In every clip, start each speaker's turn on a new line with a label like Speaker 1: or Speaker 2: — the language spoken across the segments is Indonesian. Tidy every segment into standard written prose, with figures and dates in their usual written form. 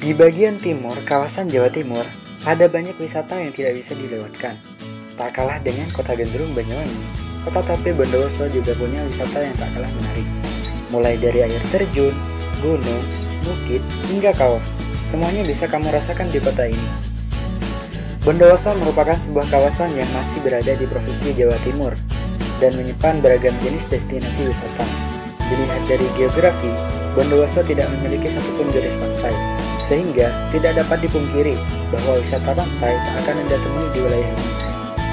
Speaker 1: Di bagian timur kawasan Jawa Timur, ada banyak wisata yang tidak bisa dilewatkan. Tak kalah dengan kota Gendrung Banyuwangi, kota Tape Bondowoso juga punya wisata yang tak kalah menarik. Mulai dari air terjun, gunung, bukit, hingga kawah, semuanya bisa kamu rasakan di kota ini. Bondowoso merupakan sebuah kawasan yang masih berada di Provinsi Jawa Timur dan menyimpan beragam jenis destinasi wisata. Dilihat dari geografi, Bondowoso tidak memiliki satupun garis pantai, sehingga tidak dapat dipungkiri bahwa wisata pantai tak akan Anda temui di wilayah ini.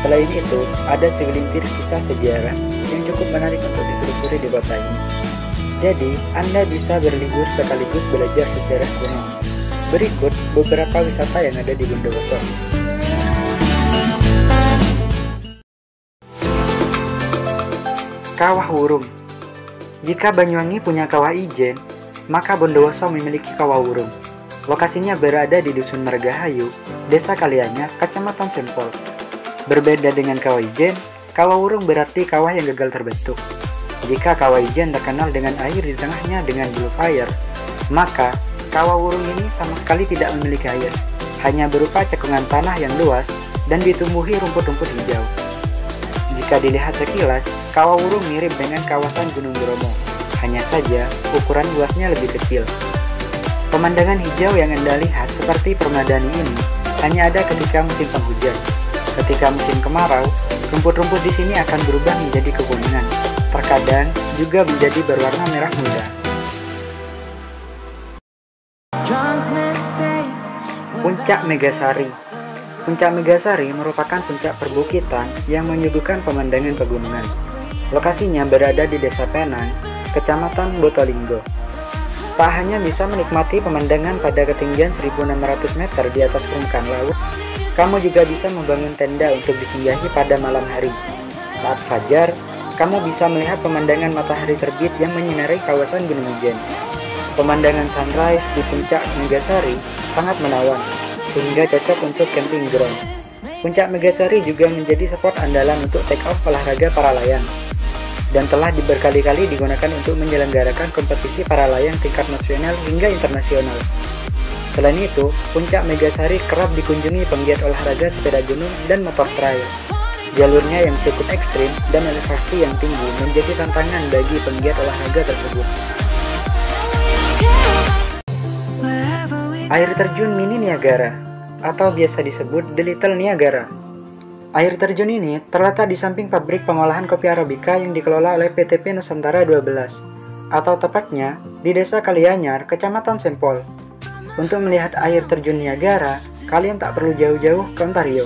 Speaker 1: Selain itu, ada segelintir kisah sejarah yang cukup menarik untuk ditelusuri di kota ini. Jadi, Anda bisa berlibur sekaligus belajar sejarah kuno. Berikut beberapa wisata yang ada di Bondowoso. Kawah Wurung. Jika Banyuwangi punya kawah ijen, maka Bondowoso memiliki kawah Wurung. Lokasinya berada di Dusun Margahayu, Desa Kalianyar, Kecamatan Sempol. Berbeda dengan kawah ijen, kawah Wurung berarti kawah yang gagal terbentuk. Jika kawah ijen terkenal dengan air di tengahnya dengan blue fire, maka kawah Wurung ini sama sekali tidak memiliki air, hanya berupa cekungan tanah yang luas dan ditumbuhi rumput-rumput hijau. Jika dilihat sekilas, kawah Wurung mirip dengan kawasan Gunung Bromo, hanya saja ukuran luasnya lebih kecil. Pemandangan hijau yang Anda lihat seperti permadani ini hanya ada ketika musim penghujan. Ketika musim kemarau, rumput-rumput di sini akan berubah menjadi kekuningan, terkadang juga menjadi berwarna merah muda. Puncak Megasari. Puncak Megasari merupakan puncak perbukitan yang menyuguhkan pemandangan pegunungan. Lokasinya berada di Desa Penang, Kecamatan Botolinggo. Tak hanya bisa menikmati pemandangan pada ketinggian 1.600 meter di atas permukaan laut, kamu juga bisa membangun tenda untuk disinggahi pada malam hari. Saat fajar, kamu bisa melihat pemandangan matahari terbit yang menyinari kawasan Gunung Ijen. Pemandangan sunrise di Puncak Megasari sangat menawan, sehingga cocok untuk camping ground. Puncak Megasari juga menjadi spot andalan untuk take off olahraga para layang, dan telah berkali-kali digunakan untuk menyelenggarakan kompetisi para layang tingkat nasional hingga internasional. Selain itu, Puncak Megasari kerap dikunjungi penggiat olahraga sepeda gunung dan motor trail. Jalurnya yang cukup ekstrim dan elevasi yang tinggi menjadi tantangan bagi penggiat olahraga tersebut. Air terjun mini Niagara, atau biasa disebut The Little Niagara. Air terjun ini terletak di samping pabrik pengolahan kopi Arabica yang dikelola oleh PTP Nusantara 12, atau tepatnya di Desa Kalianyar, Kecamatan Sempol. Untuk melihat air terjun Niagara, kalian tak perlu jauh-jauh ke Ontario.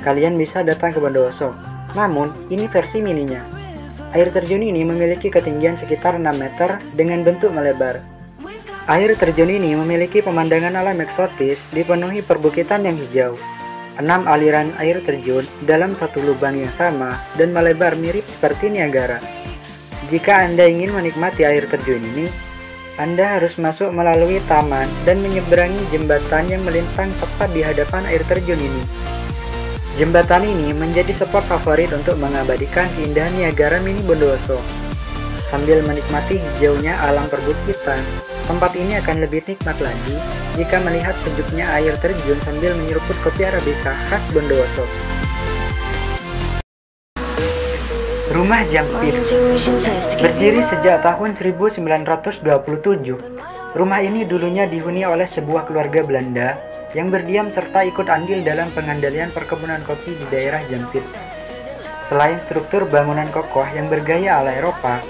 Speaker 1: Kalian bisa datang ke Bondowoso, namun ini versi mininya. Air terjun ini memiliki ketinggian sekitar 6 meter dengan bentuk melebar. Air terjun ini memiliki pemandangan alam eksotis dipenuhi perbukitan yang hijau. 6 aliran air terjun dalam satu lubang yang sama dan melebar mirip seperti Niagara. Jika Anda ingin menikmati air terjun ini, Anda harus masuk melalui taman dan menyeberangi jembatan yang melintang tepat di hadapan air terjun ini. Jembatan ini menjadi spot favorit untuk mengabadikan keindahan Niagara Mini Bondowoso. Sambil menikmati hijaunya alam perbukitan, tempat ini akan lebih nikmat lagi jika melihat sejuknya air terjun sambil menyeruput kopi Arabica khas Bondowoso. Rumah Jampit. Berdiri sejak tahun 1927, rumah ini dulunya dihuni oleh sebuah keluarga Belanda yang berdiam serta ikut andil dalam pengandalian perkebunan kopi di daerah Jampit. Selain struktur bangunan kokoh yang bergaya ala Eropa,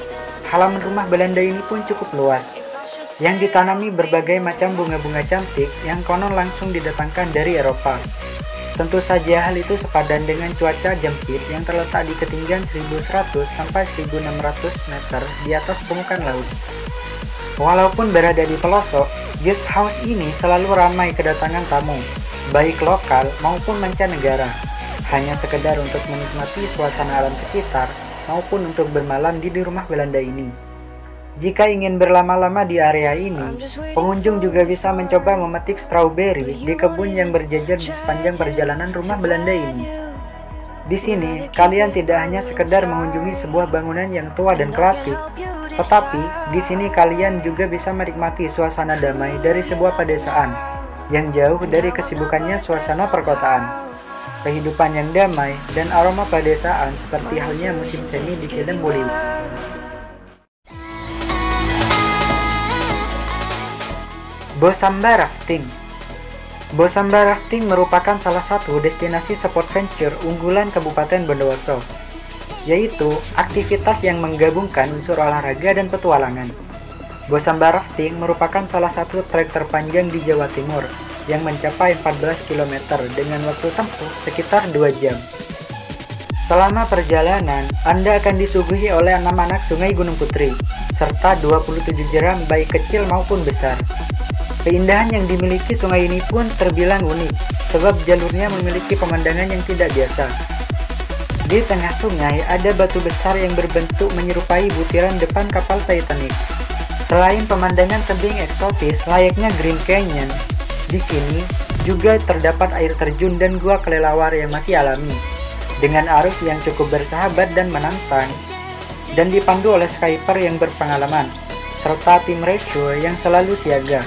Speaker 1: halaman rumah Belanda ini pun cukup luas, yang ditanami berbagai macam bunga-bunga cantik yang konon langsung didatangkan dari Eropa. Tentu saja hal itu sepadan dengan cuaca Jampit yang terletak di ketinggian 1.100 sampai 1.600 meter di atas permukaan laut. Walaupun berada di pelosok, guest house ini selalu ramai kedatangan tamu, baik lokal maupun mancanegara, hanya sekedar untuk menikmati suasana alam sekitar maupun untuk bermalam di rumah Belanda ini. Jika ingin berlama-lama di area ini, pengunjung juga bisa mencoba memetik stroberi di kebun yang berjejer di sepanjang perjalanan rumah Belanda ini. Di sini, kalian tidak hanya sekedar mengunjungi sebuah bangunan yang tua dan klasik, tetapi di sini kalian juga bisa menikmati suasana damai dari sebuah pedesaan. yang jauh dari kesibukannya suasana perkotaan. Kehidupan yang damai dan aroma pedesaan seperti halnya musim semi di film Bollywood. Bosamba Rafting. Bosamba Rafting merupakan salah satu destinasi sport venture unggulan Kabupaten Bondowoso, yaitu aktivitas yang menggabungkan unsur olahraga dan petualangan. Bosamba Rafting merupakan salah satu trek terpanjang di Jawa Timur yang mencapai 14 km dengan waktu tempuh sekitar 2 jam. Selama perjalanan, Anda akan disuguhi oleh 6 anak sungai Gunung Putri, serta 27 jeram baik kecil maupun besar. Keindahan yang dimiliki sungai ini pun terbilang unik, sebab jalurnya memiliki pemandangan yang tidak biasa. Di tengah sungai ada batu besar yang berbentuk menyerupai butiran depan kapal Titanic. Selain pemandangan tebing eksotis layaknya Green Canyon, di sini juga terdapat air terjun dan gua kelelawar yang masih alami, dengan arus yang cukup bersahabat dan menantang, dan dipandu oleh skiper yang berpengalaman, serta tim rescue yang selalu siaga,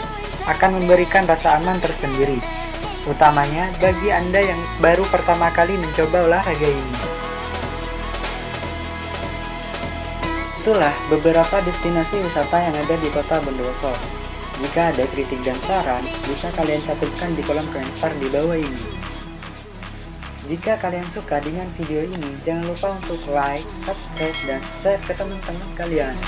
Speaker 1: akan memberikan rasa aman tersendiri, utamanya bagi Anda yang baru pertama kali mencoba olahraga ini. Itulah beberapa destinasi wisata yang ada di kota Bondowoso. Jika ada kritik dan saran, bisa kalian cantumkan di kolom komentar di bawah ini. Jika kalian suka dengan video ini, jangan lupa untuk like, subscribe, dan share ke teman-teman kalian.